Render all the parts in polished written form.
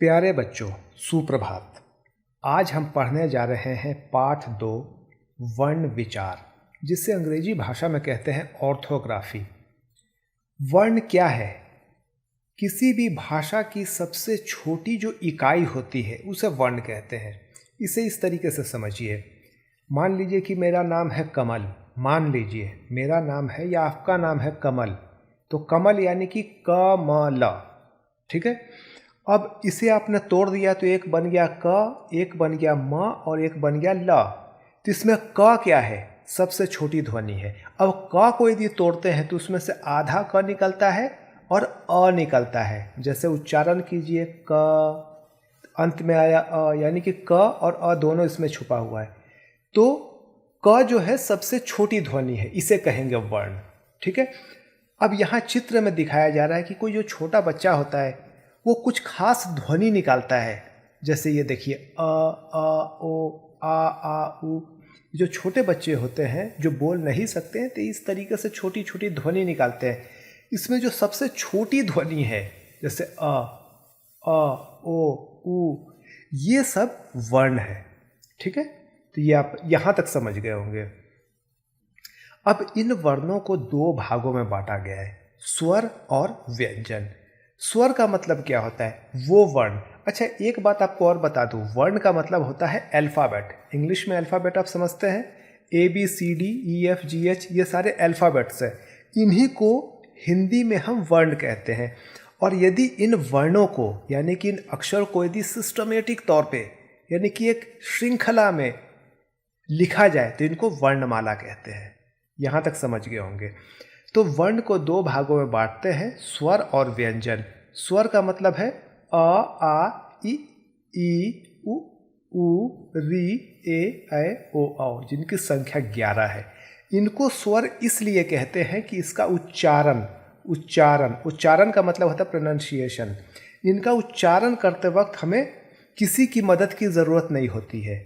प्यारे बच्चों, सुप्रभात। आज हम पढ़ने जा रहे हैं पाठ 2 वर्ण विचार, जिसे अंग्रेजी भाषा में कहते हैं ऑर्थोग्राफी। वर्ण क्या है? किसी भी भाषा की सबसे छोटी जो इकाई होती है उसे वर्ण कहते हैं। इसे इस तरीके से समझिए। मान लीजिए कि मेरा नाम है कमल। मान लीजिए मेरा नाम है या आपका नाम है कमल, तो कमल यानी कि कमल। ठीक है। अब इसे आपने तोड़ दिया तो एक बन गया क, एक बन गया म और एक बन गया ल। तो इसमें क क्या है? सबसे छोटी ध्वनि है। अब क को यदि तोड़ते हैं तो उसमें से आधा क निकलता है और अ निकलता है। जैसे उच्चारण कीजिए क, अंत में आया अ, यानी कि क और अ दोनों इसमें छुपा हुआ है। तो क जो है सबसे छोटी ध्वनि है, इसे कहेंगे वर्ण। ठीक है। अब यहाँ चित्र में दिखाया जा रहा है कि कोई जो छोटा बच्चा होता है वो कुछ खास ध्वनि निकालता है। जैसे ये देखिए अ, ओ, आ, उ। जो छोटे बच्चे होते हैं जो बोल नहीं सकते हैं तो इस तरीके से छोटी छोटी ध्वनि निकालते हैं। इसमें जो सबसे छोटी ध्वनि है जैसे अ, ओ, उ, ये सब वर्ण है। ठीक है। तो ये आप यहाँ तक समझ गए होंगे। अब इन वर्णों को दो भागों में बांटा गया है, स्वर और व्यंजन। स्वर का मतलब क्या होता है? वो वर्ण। अच्छा, एक बात आपको और बता दूं, वर्ण का मतलब होता है अल्फ़ाबेट। इंग्लिश में अल्फ़ाबेट आप समझते हैं, ABCDEFGH, ये सारे अल्फ़ाबेट्स हैं। इन्हीं को हिंदी में हम वर्ण कहते हैं। और यदि इन वर्णों को यानी कि इन अक्षर को यदि सिस्टमेटिक तौर पे यानी कि एक श्रृंखला में लिखा जाए तो इनको वर्णमाला कहते हैं। यहाँ तक समझ गए होंगे। तो वर्ण को दो भागों में बांटते हैं, स्वर और व्यंजन। स्वर का मतलब है अ, आ, ई, उ, री, ए, ओ, औ, जिनकी संख्या 11 है। इनको स्वर इसलिए कहते हैं कि इसका उच्चारण उच्चारण का मतलब होता है प्रोनाउंसिएशन। इनका उच्चारण करते वक्त हमें किसी की मदद की ज़रूरत नहीं होती है।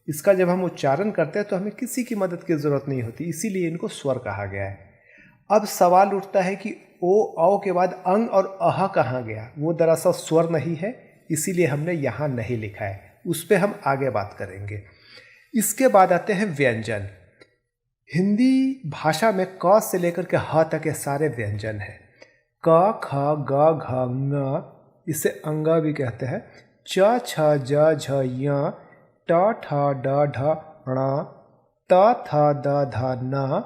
इसका जब हम उच्चारण करते हैं तो हमें किसी की मदद की ज़रूरत नहीं होती, इसीलिए इनको स्वर कहा गया है। अब सवाल उठता है कि ओ, औ के बाद अंग और अह कहाँ गया? वो दरअसल स्वर नहीं है, इसीलिए हमने यहाँ नहीं लिखा है। उस पर हम आगे बात करेंगे। इसके बाद आते हैं व्यंजन। हिंदी भाषा में क से लेकर के ह तक के सारे व्यंजन हैं। क, ख, ग, घ, ङ, इसे अंग भी कहते हैं। च, छ, ज, झ, य, ट, ठ, ड, ढ, ण, त, थ, द, ध, न,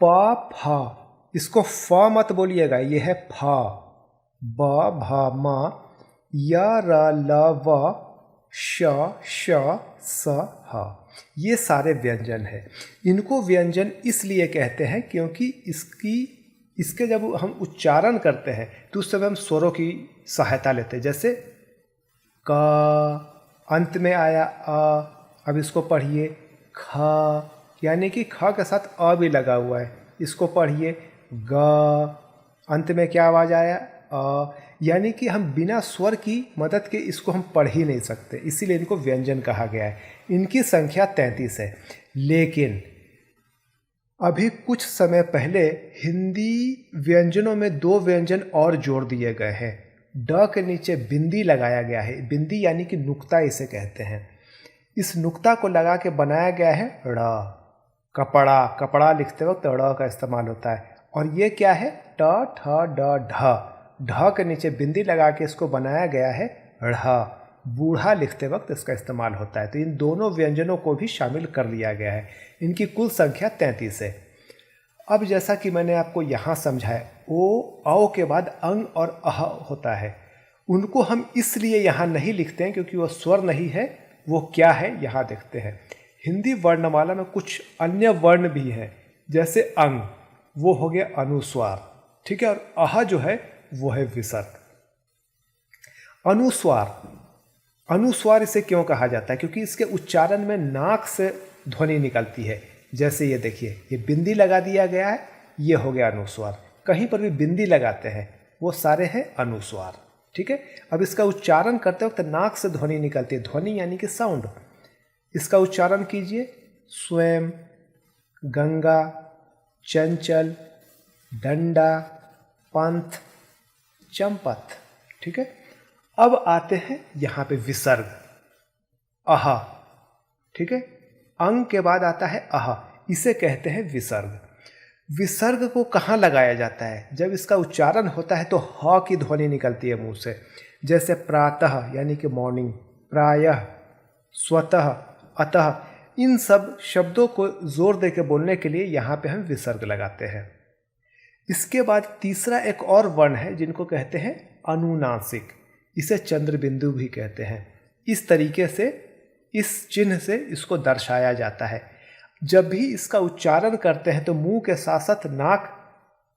प, फ। इसको फ मत बोलिएगा, ये है फ। ब, भ, म, य, र, ल, व, श, श, स, ह। ये सारे व्यंजन हैं। इनको व्यंजन इसलिए कहते हैं क्योंकि इसके जब हम उच्चारण करते हैं तो उस समय हम स्वरों की सहायता लेते हैं। जैसे क, अंत में आया अ, अब इसको पढ़िए ख, यानी कि ख के साथ अ भी लगा हुआ है। इसको पढ़िए ग, अंत में क्या आवाज़ आया अ, यानी कि हम बिना स्वर की मदद के इसको हम पढ़ ही नहीं सकते, इसीलिए इनको व्यंजन कहा गया है। इनकी संख्या 33 है। लेकिन अभी कुछ समय पहले हिंदी व्यंजनों में दो व्यंजन और जोड़ दिए गए हैं। ड के नीचे बिंदी लगाया गया है। बिंदी यानी कि नुक्ता इसे कहते हैं। इस नुक्ता को लगा के बनाया गया है ड़। कपड़ा, कपड़ा लिखते वक्त ड़ का इस्तेमाल होता है। और ये क्या है? ट, ठ, ड, ढ। ढ के नीचे बिंदी लगा के इसको बनाया गया है ढ़। बूढ़ा लिखते वक्त इसका इस्तेमाल होता है। तो इन दोनों व्यंजनों को भी शामिल कर लिया गया है। इनकी कुल संख्या 33 है। अब जैसा कि मैंने आपको यहाँ समझाया, ओ, औ के बाद अंग और अह होता है। उनको हम इसलिए यहाँ नहीं लिखते हैं क्योंकि वो स्वर नहीं है। वो क्या है यहाँ देखते हैं। हिंदी वर्णमाला में कुछ अन्य वर्ण भी हैं, जैसे अंग, वो हो गया अनुस्वार। ठीक है। और अह जो है वो है विसर्ग। अनुस्वार इसे क्यों कहा जाता है? क्योंकि इसके उच्चारण में नाक से ध्वनि निकलती है। जैसे ये देखिए, ये बिंदी लगा दिया गया है, ये हो गया अनुस्वार। कहीं पर भी बिंदी लगाते हैं वो सारे हैं अनुस्वार। ठीक है। अब इसका उच्चारण करते वक्त नाक से ध्वनि निकलती है। ध्वनि यानी कि साउंड। इसका उच्चारण कीजिए, स्वयं, गंगा, चंचल, डंडा, पंथ, चंपत। ठीक है। अब आते हैं यहाँ पे विसर्ग, अह, ठीक है। अंग के बाद आता है अह, इसे कहते हैं विसर्ग। विसर्ग को कहाँ लगाया जाता है? जब इसका उच्चारण होता है तो ह की ध्वनि निकलती है मुंह से, जैसे प्रातः यानी कि मॉर्निंग, प्रायः, स्वतः, अतः, इन सब शब्दों को जोर दे के बोलने के लिए यहाँ पे हम विसर्ग लगाते हैं। इसके बाद तीसरा एक और वर्ण है जिनको कहते हैं अनुनासिक, इसे चंद्र बिंदु भी कहते हैं। इस तरीके से, इस चिन्ह से इसको दर्शाया जाता है। जब भी इसका उच्चारण करते हैं तो मुंह के साथ साथ नाक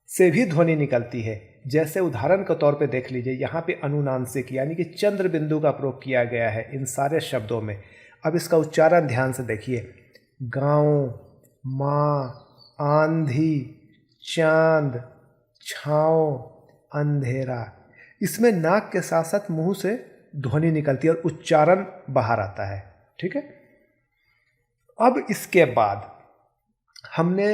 से भी ध्वनि निकलती है। जैसे उदाहरण के तौर पे देख लीजिए, यहाँ पे अनुनासिक यानी कि चंद्र बिंदु का प्रयोग किया गया है इन सारे शब्दों में। अब इसका उच्चारण ध्यान से देखिए, गाँव, माँ, आंधी, चांद, छाँव, अंधेरा। इसमें नाक के साथ साथ मुंह से ध्वनि निकलती है और उच्चारण बाहर आता है, ठीक है। अब इसके बाद हमने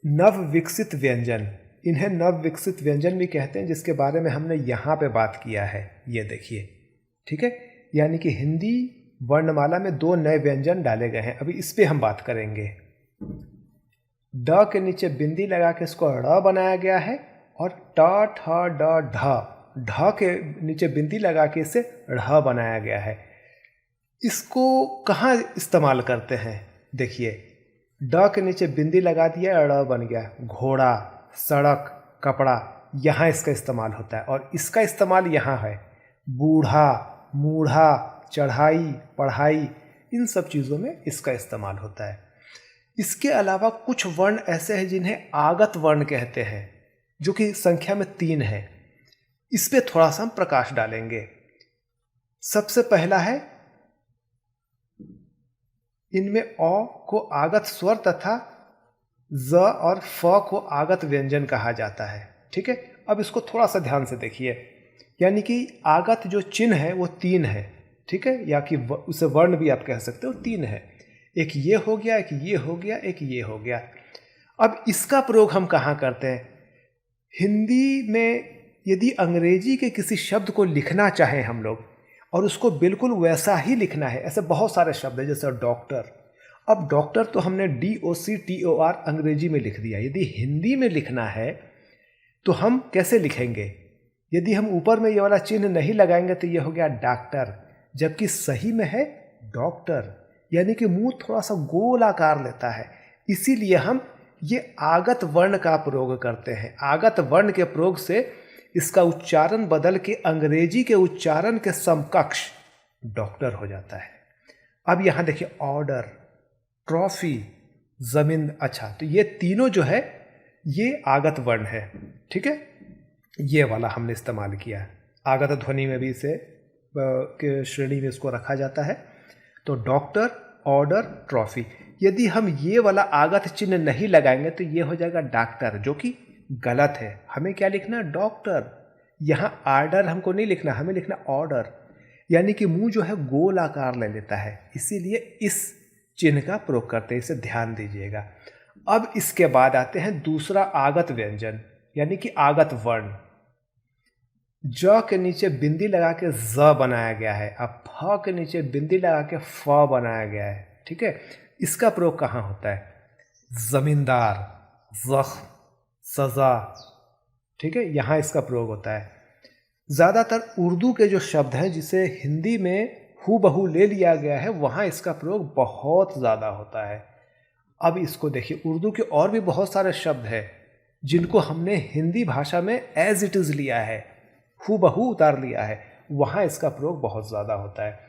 नव विकसित व्यंजन, इन्हें नव विकसित व्यंजन भी कहते हैं, जिसके बारे में हमने यहाँ पे बात किया है, ये देखिए, ठीक है। यानी कि हिंदी वर्णमाला में 2 नए व्यंजन डाले गए हैं। अभी इस पे हम बात करेंगे। ड के नीचे बिंदी लगा के इसको ड़ बनाया गया है, और ट, ठ, ड, ढ, ढ के नीचे बिंदी लगा के इसे ढ़ बनाया गया है। इसको कहाँ इस्तेमाल करते हैं? देखिए, ड के नीचे बिंदी लगा दिया, ड़ बन गया। घोड़ा, सड़क, कपड़ा, यहाँ इसका इस्तेमाल होता है। और इसका इस्तेमाल यहाँ है, बूढ़ा, मूढ़ा, चढ़ाई, पढ़ाई, इन सब चीज़ों में इसका इस्तेमाल होता है। इसके अलावा कुछ वर्ण ऐसे हैं जिन्हें आगत वर्ण कहते हैं, जो कि संख्या में 3 है। इस पे थोड़ा सा हम प्रकाश डालेंगे। सबसे पहला है, इनमें अ को आगत स्वर तथा ज और फ को आगत व्यंजन कहा जाता है, ठीक है। अब इसको थोड़ा सा ध्यान से देखिए, यानी कि आगत जो चिन्ह है वो 3 है, ठीक है, या कि उसे वर्ण भी आप कह सकते हो, 3 है। एक ये हो गया, एक ये हो गया, एक ये हो गया। अब इसका प्रयोग हम कहाँ करते हैं? हिंदी में यदि अंग्रेजी के किसी शब्द को लिखना चाहें हम लोग, और उसको बिल्कुल वैसा ही लिखना है, ऐसे बहुत सारे शब्द हैं, जैसे डॉक्टर। अब डॉक्टर तो हमने DOCTOR अंग्रेजी में लिख दिया। यदि हिंदी में लिखना है तो हम कैसे लिखेंगे? यदि हम ऊपर में ये वाला चिन्ह नहीं लगाएंगे तो ये हो गया डॉक्टर, जबकि सही में है डॉक्टर, यानी कि मुंह थोड़ा सा गोल आकार लेता है। इसीलिए हम ये आगत वर्ण का प्रयोग करते हैं। आगत वर्ण के प्रयोग से इसका उच्चारण बदल के अंग्रेजी के उच्चारण के समकक्ष डॉक्टर हो जाता है। अब यहाँ देखिए, ऑर्डर, ट्रॉफी, जमीन। अच्छा, तो ये तीनों जो है ये आगत वर्ण है, ठीक है। ये वाला हमने इस्तेमाल किया। आगत ध्वनि में भी इसे के श्रेणी में इसको रखा जाता है। तो डॉक्टर, ऑर्डर, ट्रॉफी। यदि हम ये वाला आगत चिन्ह नहीं लगाएंगे तो ये हो जाएगा डॉक्टर, जो कि गलत है। हमें क्या लिखना है? डॉक्टर। यहाँ आर्डर हमको नहीं लिखना, हमें लिखना ऑर्डर, यानी कि मुंह जो है गोल आकार ले लेता है। इसीलिए इस चिन्ह का प्रयोग करते हैं, इसे ध्यान दीजिएगा। अब इसके बाद आते हैं दूसरा आगत व्यंजन, यानी कि आगत वर्ण। ज के नीचे बिंदी लगा के ज बनाया गया है, अब फ के नीचे बिंदी लगा के फ बनाया गया है, ठीक है। इसका प्रयोग कहाँ होता है? जमींदार, जख्म, सजा, ठीक है, यहाँ इसका प्रयोग होता है। ज़्यादातर उर्दू के जो शब्द हैं जिसे हिंदी में हूबहू ले लिया गया है, वहाँ इसका प्रयोग बहुत ज़्यादा होता है। अब इसको देखिए, उर्दू के और भी बहुत सारे शब्द हैं जिनको हमने हिंदी भाषा में एज इट इज़ लिया है, हूबहू उतार लिया है, वहाँ इसका प्रयोग बहुत ज़्यादा होता है।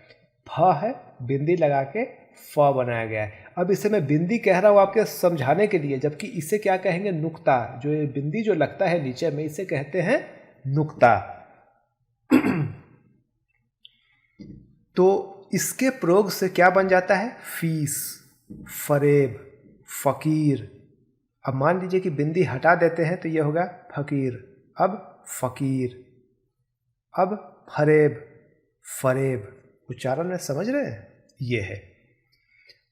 फ है, बिंदी लगा के फ बनाया गया है। अब इसे मैं बिंदी कह रहा हूँ आपके समझाने के लिए, जबकि इसे क्या कहेंगे? नुक्ता। जो ये बिंदी जो लगता है नीचे में, इसे कहते हैं नुक्ता। तो इसके प्रयोग से क्या बन जाता है? फीस, फरेब, फकीर। अब मान लीजिए कि बिंदी हटा देते हैं तो ये होगा फकीर, अब फकीर, अब फरेब, फरेब। उच्चारण में समझ रहे हैं? ये है।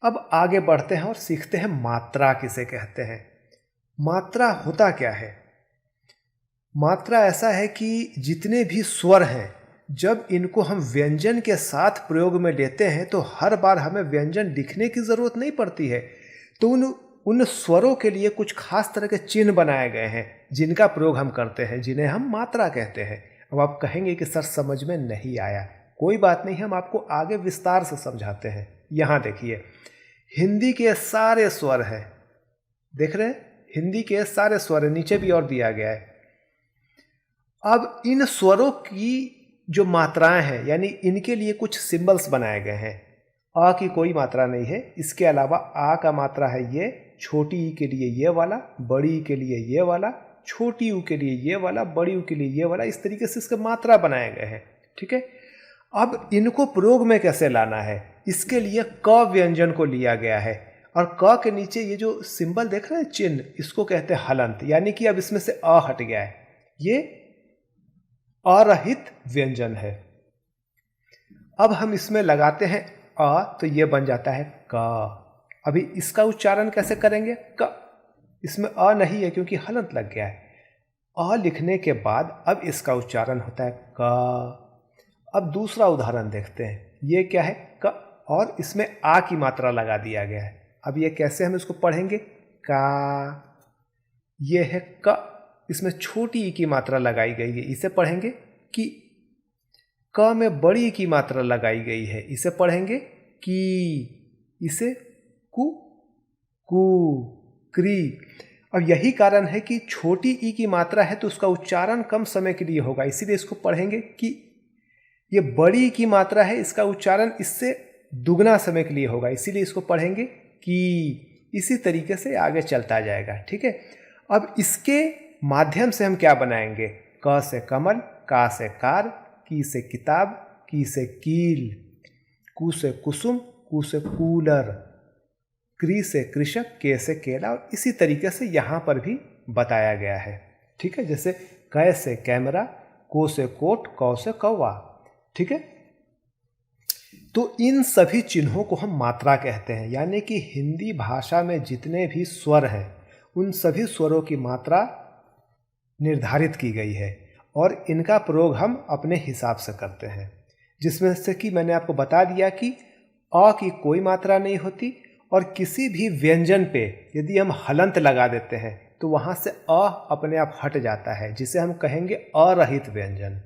अब आगे बढ़ते हैं और सीखते हैं मात्रा किसे कहते हैं। मात्रा होता क्या है? मात्रा ऐसा है कि जितने भी स्वर हैं, जब इनको हम व्यंजन के साथ प्रयोग में लेते हैं तो हर बार हमें व्यंजन लिखने की ज़रूरत नहीं पड़ती है। तो उन स्वरों के लिए कुछ खास तरह के चिन्ह बनाए गए हैं जिनका प्रयोग हम करते हैं, जिन्हें हम मात्रा कहते हैं। अब आप कहेंगे कि सर समझ में नहीं आया, कोई बात नहीं, हम आपको आगे विस्तार से समझाते हैं। यहाँ देखिए, हिंदी के सारे स्वर हैं, देख रहे हैं, हिंदी के सारे स्वर, नीचे भी और दिया गया है। अब इन स्वरों की जो मात्राएं हैं, यानी इनके लिए कुछ सिंबल्स बनाए गए हैं। आ की कोई मात्रा नहीं है, इसके अलावा आ का मात्रा है ये, छोटी ई के लिए ये वाला, बड़ी ई के लिए ये वाला, छोटी ऊ के लिए ये वाला, बड़ी ऊ के लिए ये वाला, इस तरीके से इसके मात्रा बनाए गए हैं। ठीक है, अब इनको प्रयोग में कैसे लाना है, इसके लिए क व्यंजन को लिया गया है, और क के नीचे ये जो सिंबल देख रहे हैं, चिन्ह, इसको कहते हैं हलंत, यानी कि अब इसमें से अ हट गया है, ये अरहित व्यंजन है। अब हम इसमें लगाते हैं अ, तो ये बन जाता है क। अभी इसका उच्चारण कैसे करेंगे, क, इसमें अ नहीं है क्योंकि हलंत लग गया है। अ लिखने के बाद अब इसका उच्चारण होता है क। अब दूसरा उदाहरण देखते हैं, ये क्या है, क, और इसमें आ की मात्रा लगा दिया गया है। अब ये कैसे हम इसको पढ़ेंगे, का, ये है क, इसमें छोटी ई की मात्रा लगाई गई है, इसे पढ़ेंगे कि। क में बड़ी ई की मात्रा लगाई गई है, इसे पढ़ेंगे की। इसे कु, कु, क्री। अब यही कारण है कि छोटी ई की मात्रा है तो उसका उच्चारण कम समय के लिए होगा, इसीलिए इसको पढ़ेंगे कि। ये बड़ी ई की मात्रा है, इसका उच्चारण इससे दुगना समय के लिए होगा, इसीलिए इसको पढ़ेंगे कि। इसी तरीके से आगे चलता जाएगा। ठीक है, अब इसके माध्यम से हम क्या बनाएंगे, क से कमल, का से कार, की से किताब, की से कील, कु से कुसुम, कु से कूलर, क्री से कृषक, के से केला, और इसी तरीके से यहाँ पर भी बताया गया है। ठीक है, जैसे कै से कैमरा, को से कोट, कौ से कौवा। ठीक है, तो इन सभी चिन्हों को हम मात्रा कहते हैं, यानी कि हिंदी भाषा में जितने भी स्वर हैं उन सभी स्वरों की मात्रा निर्धारित की गई है और इनका प्रयोग हम अपने हिसाब से करते हैं, जिसमें से कि मैंने आपको बता दिया कि अ की कोई मात्रा नहीं होती, और किसी भी व्यंजन पे यदि हम हलंत लगा देते हैं तो वहाँ से अ अपने आप हट जाता है, जिसे हम कहेंगे अरहित व्यंजन।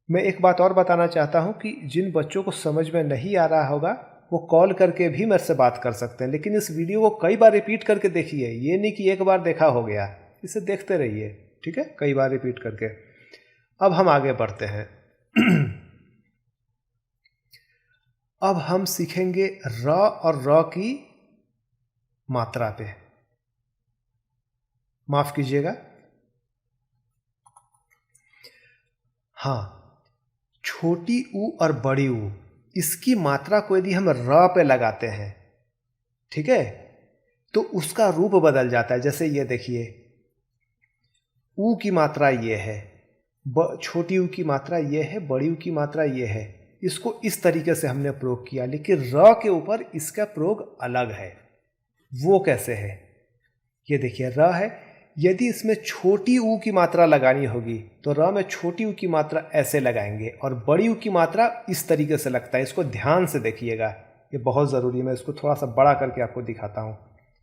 मैं एक बात और बताना चाहता हूँ कि जिन बच्चों को समझ में नहीं आ रहा होगा वो कॉल करके भी मेरे से बात कर सकते हैं, लेकिन इस वीडियो को कई बार रिपीट करके देखिए, ये नहीं कि एक बार देखा हो गया, इसे देखते रहिए। ठीक है, कई बार रिपीट करके। अब हम आगे बढ़ते हैं। अब हम सीखेंगे र और र की मात्रा पे। माफ कीजिएगा, हाँ, छोटी ऊ और बड़ी ऊ, इसकी मात्रा को यदि हम र पे लगाते हैं, ठीक है, तो उसका रूप बदल जाता है। जैसे ये देखिए, ऊ की मात्रा ये है, छोटी ऊ की मात्रा ये है, बड़ी ऊ की मात्रा ये है। इसको इस तरीके से हमने प्रयोग किया, लेकिन र के ऊपर इसका प्रयोग अलग है। वो कैसे है, ये देखिए, र है, यदि इसमें छोटी ऊ की मात्रा लगानी होगी तो र में छोटी ऊ की मात्रा ऐसे लगाएंगे और बड़ी ऊ की मात्रा इस तरीके से लगता है। इसको ध्यान से देखिएगा, ये बहुत ज़रूरी है। मैं इसको थोड़ा सा बड़ा करके आपको दिखाता हूँ।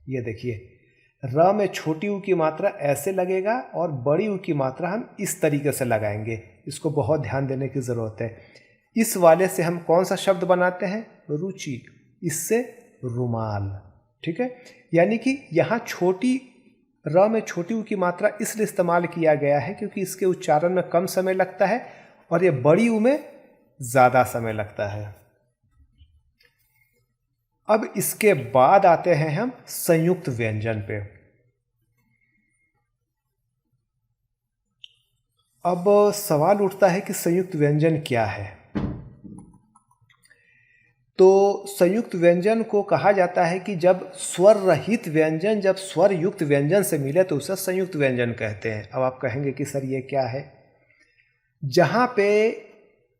ये देखिए, र में छोटी ऊ की मात्रा ऐसे लगेगा और बड़ी ऊ की मात्रा हम इस तरीके से लगाएंगे। इसको बहुत ध्यान देने की ज़रूरत है। इस वाले से हम कौन सा शब्द बनाते हैं, रुचि, इससे रुमाल। ठीक है, यानी कि यहाँ छोटी र में छोटी ऊ की मात्रा इसलिए इस्तेमाल किया गया है क्योंकि इसके उच्चारण में कम समय लगता है और ये बड़ी ऊ में ज़्यादा समय लगता है। अब इसके बाद आते हैं हम संयुक्त व्यंजन पे। अब सवाल उठता है कि संयुक्त व्यंजन क्या है। तो संयुक्त व्यंजन को कहा जाता है कि जब स्वर रहित व्यंजन जब स्वर युक्त व्यंजन से मिले तो उसे संयुक्त व्यंजन कहते हैं। अब आप कहेंगे कि सर ये क्या है, जहाँ पे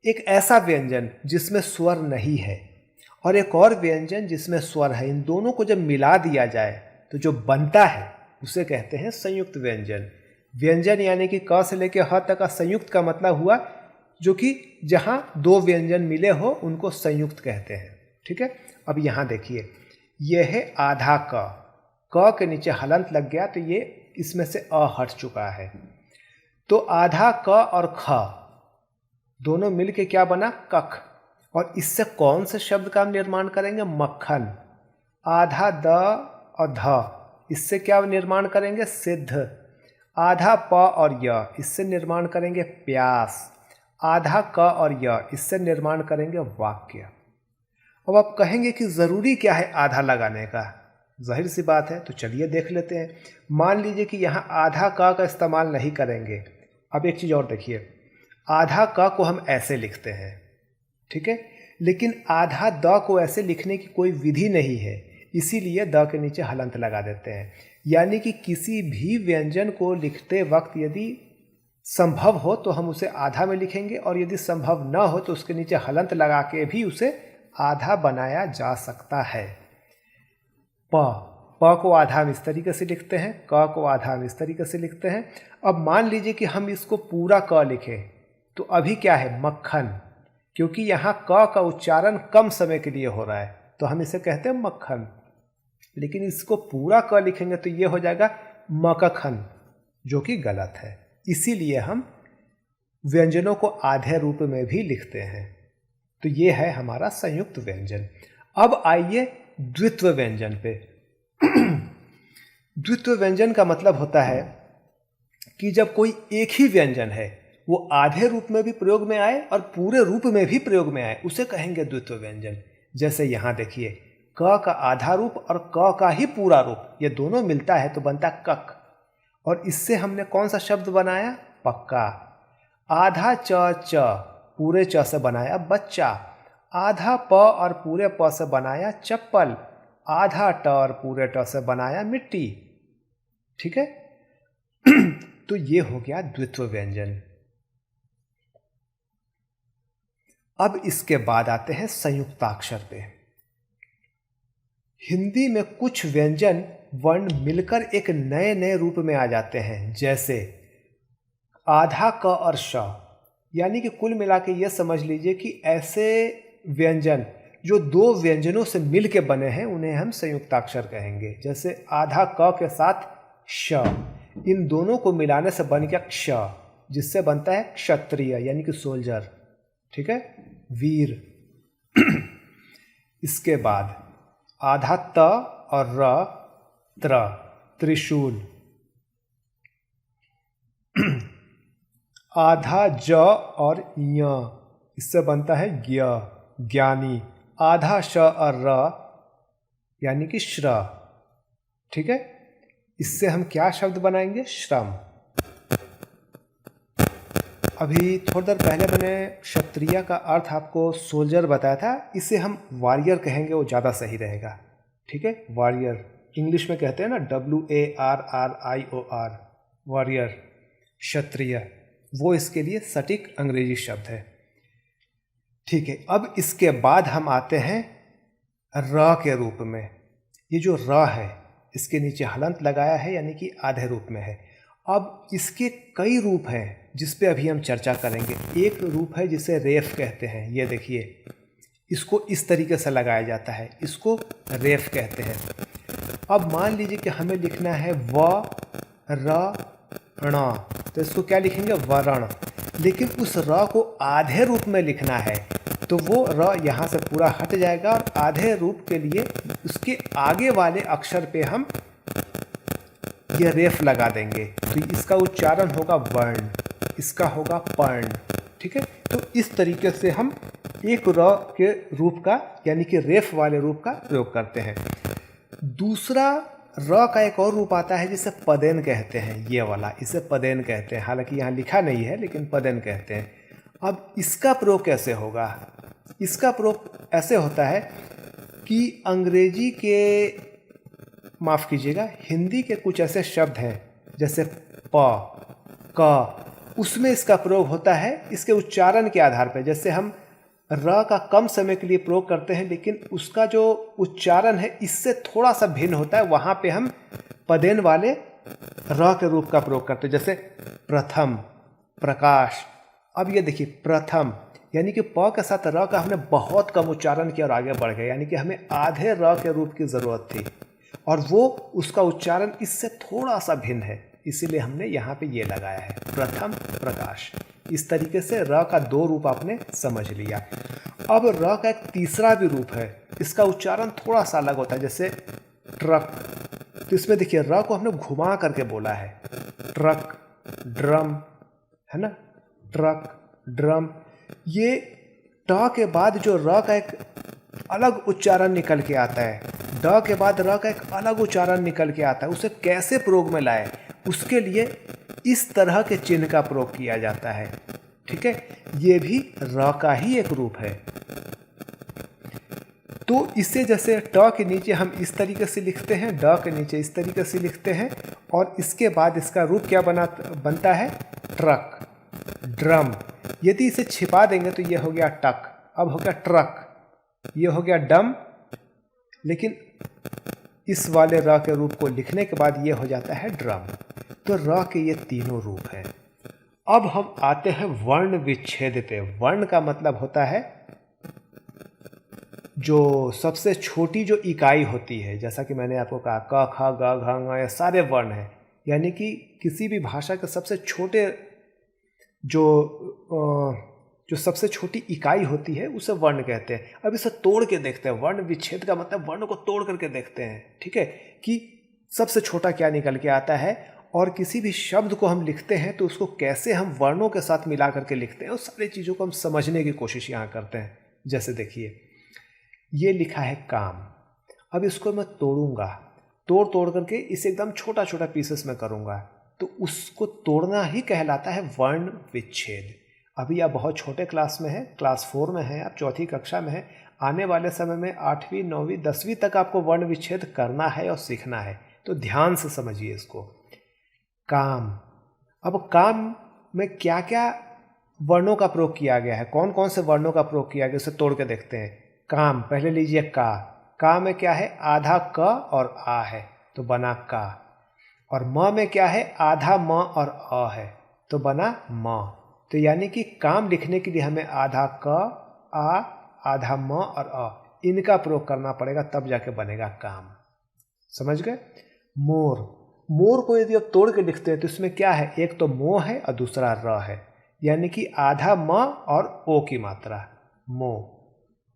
एक ऐसा व्यंजन जिसमें स्वर नहीं है और एक और व्यंजन जिसमें स्वर है, इन दोनों को जब मिला दिया जाए तो जो बनता है उसे कहते हैं संयुक्त व्यंजन। व्यंजन यानी कि क से लेकर ह तक का संयुक्त का मतलब हुआ जो कि जहाँ दो व्यंजन मिले हो उनको संयुक्त कहते हैं। ठीक है, अब यहाँ देखिए, यह है आधा क के नीचे हलंत लग गया तो ये इसमें से अ हट चुका है। तो आधा क और ख दोनों मिलके क्या बना, कख। और इससे कौन से शब्द का निर्माण करेंगे, मक्खन। आधा द और ध, इससे क्या निर्माण करेंगे, सिद्ध। आधा प और य, इससे निर्माण करेंगे प्यास। आधा क और य, इससे निर्माण करेंगे वाक्य। अब आप कहेंगे कि ज़रूरी क्या है आधा लगाने का, जाहिर सी बात है, तो चलिए देख लेते हैं। मान लीजिए कि यहाँ आधा क का इस्तेमाल नहीं करेंगे। अब एक चीज़ और देखिए, आधा क को हम ऐसे लिखते हैं, ठीक है, लेकिन आधा द को ऐसे लिखने की कोई विधि नहीं है, इसीलिए द के नीचे हलंत लगा देते हैं। यानी कि किसी भी व्यंजन को लिखते वक्त यदि संभव हो तो हम उसे आधा में लिखेंगे, और यदि संभव न हो तो उसके नीचे हलंत लगा के भी उसे आधा बनाया जा सकता है। प को आधा हम इस तरीके से लिखते हैं, क को आधा हम इस तरीके से लिखते हैं। अब मान लीजिए कि हम इसको पूरा क लिखें तो अभी क्या है, मक्खन, क्योंकि यहाँ क का उच्चारण कम समय के लिए हो रहा है तो हम इसे कहते हैं मक्खन। लेकिन इसको पूरा क लिखेंगे तो ये हो जाएगा मक्खन, जो कि गलत है। इसीलिए हम व्यंजनों को आधे रूप में भी लिखते हैं। तो ये है हमारा संयुक्त व्यंजन। अब आइए द्वित्व व्यंजन पे। द्वित्व व्यंजन का मतलब होता है कि जब कोई एक ही व्यंजन है वो आधे रूप में भी प्रयोग में आए और पूरे रूप में भी प्रयोग में आए, उसे कहेंगे द्वित्व व्यंजन। जैसे यहाँ देखिए, क का आधा रूप और क का ही पूरा रूप, ये दोनों मिलता है तो बनता कक। और इससे हमने कौन सा शब्द बनाया, पक्का। आधा च पूरे च से बनाया बच्चा। आधा प और पूरे प से बनाया चप्पल। आधा ट और पूरे ट से बनाया मिट्टी। ठीक है, तो ये हो गया द्वित्व व्यंजन। अब इसके बाद आते हैं संयुक्ताक्षर पे। हिंदी में कुछ व्यंजन वर्ण मिलकर एक नए नए रूप में आ जाते हैं, जैसे आधा क और श। यानी कि कुल मिला के ये समझ लीजिए कि ऐसे व्यंजन जो दो व्यंजनों से मिल के बने हैं उन्हें हम संयुक्ताक्षर कहेंगे। जैसे आधा क के साथ श, इन दोनों को मिलाने से बन गया क्ष, जिससे बनता है क्षत्रिय यानी कि सोल्जर। ठीक है, वीर। इसके बाद आधा त और र, त्र, त्रिशूल। आधा ज और य, इससे बनता है ज्ञ, ज्ञानी। आधा श और र यानी कि श्र। ठीक है, इससे हम क्या शब्द बनाएंगे, श्रम। अभी थोड़ी देर पहले मैंने क्षत्रिय का अर्थ आपको सोल्जर बताया था, इसे हम वॉरियर कहेंगे, वो ज़्यादा सही रहेगा। ठीक है, वॉरियर इंग्लिश में कहते हैं ना, WARRIOR, वॉरियर, क्षत्रिय, वो इसके लिए सटीक अंग्रेजी शब्द है। ठीक है, अब इसके बाद हम आते हैं र के रूप में। ये जो र है इसके नीचे हलंत लगाया है यानी कि आधे रूप में है। अब इसके कई रूप हैं जिस पे अभी हम चर्चा करेंगे। एक रूप है जिसे रेफ कहते हैं, ये देखिए, इसको इस तरीके से लगाया जाता है, इसको रेफ कहते हैं। अब मान लीजिए कि हमें लिखना है व र ण, तो इसको क्या लिखेंगे, वरण। लेकिन उस र को आधे रूप में लिखना है तो वो र यहाँ से पूरा हट जाएगा और आधे रूप के लिए उसके आगे वाले अक्षर पे हम ये रेफ लगा देंगे, तो इसका उच्चारण होगा वर्ण, इसका होगा पर्ण। ठीक है, तो इस तरीके से हम एक र के रूप का यानी कि रेफ वाले रूप का प्रयोग करते हैं। दूसरा र का एक और रूप आता है जिसे पदेन कहते हैं, ये वाला, इसे पदेन कहते हैं। हालांकि यहाँ लिखा नहीं है लेकिन पदेन कहते हैं। अब इसका प्रयोग कैसे होगा, इसका प्रयोग ऐसे होता है कि अंग्रेजी के, माफ़ कीजिएगा, हिंदी के कुछ ऐसे शब्द हैं जैसे प, क, उसमें इसका प्रयोग होता है इसके उच्चारण के आधार पर। जैसे हम र का कम समय के लिए प्रयोग करते हैं लेकिन उसका जो उच्चारण है इससे थोड़ा सा भिन्न होता है, वहाँ पे हम पदेन वाले र के रूप का प्रयोग करते हैं। जैसे प्रथम, प्रकाश, अब ये देखिए प्रथम, यानी कि प के साथ र का हमने बहुत कम उच्चारण किया और आगे बढ़ गए, यानी कि हमें आधे र के रूप की ज़रूरत थी और वो उसका उच्चारण इससे थोड़ा सा भिन्न है, इसीलिए हमने यहाँ पे ये लगाया है प्रथम प्रकाश। इस तरीके से र का 2 रूप आपने समझ लिया। अब र का एक तीसरा भी रूप है, इसका उच्चारण थोड़ा सा अलग होता है, जैसे ट्रक। तो इसमें देखिए र को हमने घुमा करके बोला है, ट्रक, ड्रम, है ना, ट्रक, ड्रम। ये ट के बाद जो र का एक अलग उच्चारण निकल के आता है, ड के बाद र का एक अलग उच्चारण निकल के आता है, उसे कैसे प्रयोग में लाए, उसके लिए इस तरह के चिन्ह का प्रयोग किया जाता है। ठीक है, ये भी र का ही एक रूप है। तो इसे जैसे ट के नीचे हम इस तरीके से लिखते हैं, ड के नीचे इस तरीके से लिखते हैं, और इसके बाद इसका रूप क्या बनता है, ट्रक, ड्रम। यदि इसे छिपा देंगे तो ये हो गया टक, अब हो गया ट्रक, ये हो गया डम, लेकिन इस वाले र के रूप को लिखने के बाद ये हो जाता है ड्रम। तो र के ये तीनों रूप हैं। अब हम आते हैं वर्ण विच्छेद पे। वर्ण का मतलब होता है जो सबसे छोटी जो इकाई होती है, जैसा कि मैंने आपको कहा क ख ग घ ङ, ये सारे वर्ण हैं, यानी कि किसी भी भाषा के सबसे छोटे जो सबसे छोटी इकाई होती है उसे वर्ण कहते हैं। अब इसे तोड़ के देखते हैं, वर्ण विच्छेद का मतलब वर्ण को तोड़ करके देखते हैं, ठीक है, कि सबसे छोटा क्या निकल के आता है, और किसी भी शब्द को हम लिखते हैं तो उसको कैसे हम वर्णों के साथ मिला करके लिखते हैं, उस सारी चीज़ों को हम समझने की कोशिश यहाँ करते हैं। जैसे देखिए ये लिखा है काम, अब इसको मैं तोड़ूंगा, तोड़ करके इसे एकदम छोटा छोटा पीसेस में करूंगा, तो उसको तोड़ना ही कहलाता है वर्ण विच्छेद। अभी आप बहुत छोटे क्लास में हैं, क्लास 4 में हैं, आप 4th कक्षा में हैं, आने वाले समय में 8वीं 9वीं 10वीं तक आपको वर्ण विच्छेद करना है और सीखना है, तो ध्यान से समझिए इसको। काम, अब काम में क्या क्या वर्णों का प्रयोग किया गया है, कौन कौन से वर्णों का प्रयोग किया गया, उसे तोड़ के देखते हैं। काम, पहले लीजिए का में क्या है, आधा क और आ है तो बना का, और म में क्या है, आधा म और अ है तो बना म। तो यानी कि काम लिखने के लिए हमें आधा क, आ, आधा म और अ, इनका प्रयोग करना पड़ेगा, तब जाके बनेगा काम। समझ गए। मोर, मोर को यदि आप तोड़ के लिखते हैं तो इसमें क्या है, एक तो मो है और दूसरा र है, यानी कि आधा म और ओ की मात्रा, मो,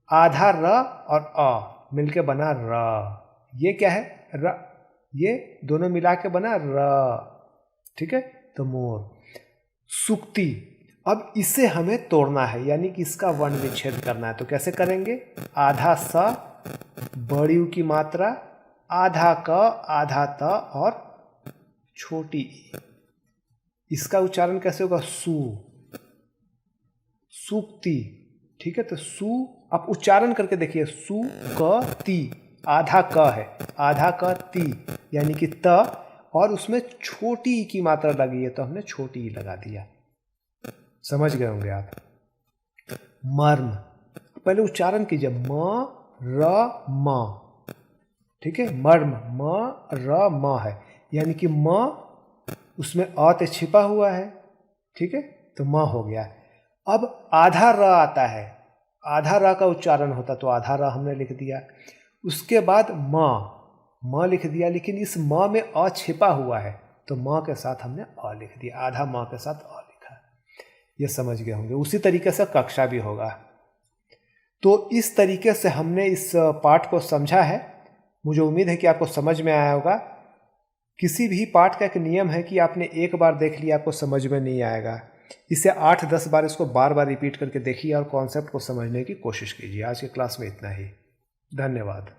आधा र और अ मिलके बना र। ये क्या है, र, ये दोनों मिला के बना र, ठीक है, तो मोर। सुक्ति, अब इसे हमें तोड़ना है, यानी कि इसका वर्ण विच्छेद करना है, तो कैसे करेंगे, आधा स, बड़ी उ की मात्रा, आधा क, आधा त और छोटी ई, इसका उच्चारण कैसे होगा, सु, सुक्ति। ठीक है, तो सु, आप उच्चारण करके देखिए, सु क ती, आधा क है, आधा क ती, यानी कि त, और उसमें छोटी ई की मात्रा लगी है तो हमने छोटी ई लगा दिया। समझ गए होंगे आप। मर्म, पहले उच्चारण कीजिए, म र म, ठीक है, मर्म, म र म है, यानी कि म उसमें अ तो छिपा हुआ है, ठीक है, तो म हो गया। अब आधा र आता है, आधा र का उच्चारण होता तो आधा र हमने लिख दिया, उसके बाद म लिख दिया, लेकिन इस म में अ छिपा हुआ है तो म के साथ हमने अ लिख दिया, आधा म के साथ अ लिखा। ये समझ गए होंगे। उसी तरीके से कक्षा भी होगा। तो इस तरीके से हमने इस पाठ को समझा है, मुझे उम्मीद है कि आपको समझ में आया होगा। किसी भी पाठ का एक नियम है कि आपने एक बार देख लिया आपको समझ में नहीं आएगा, इसे 8-10 बार इसको बार बार रिपीट करके देखिए और कॉन्सेप्ट को समझने की कोशिश कीजिए। आज के क्लास में इतना ही, धन्यवाद।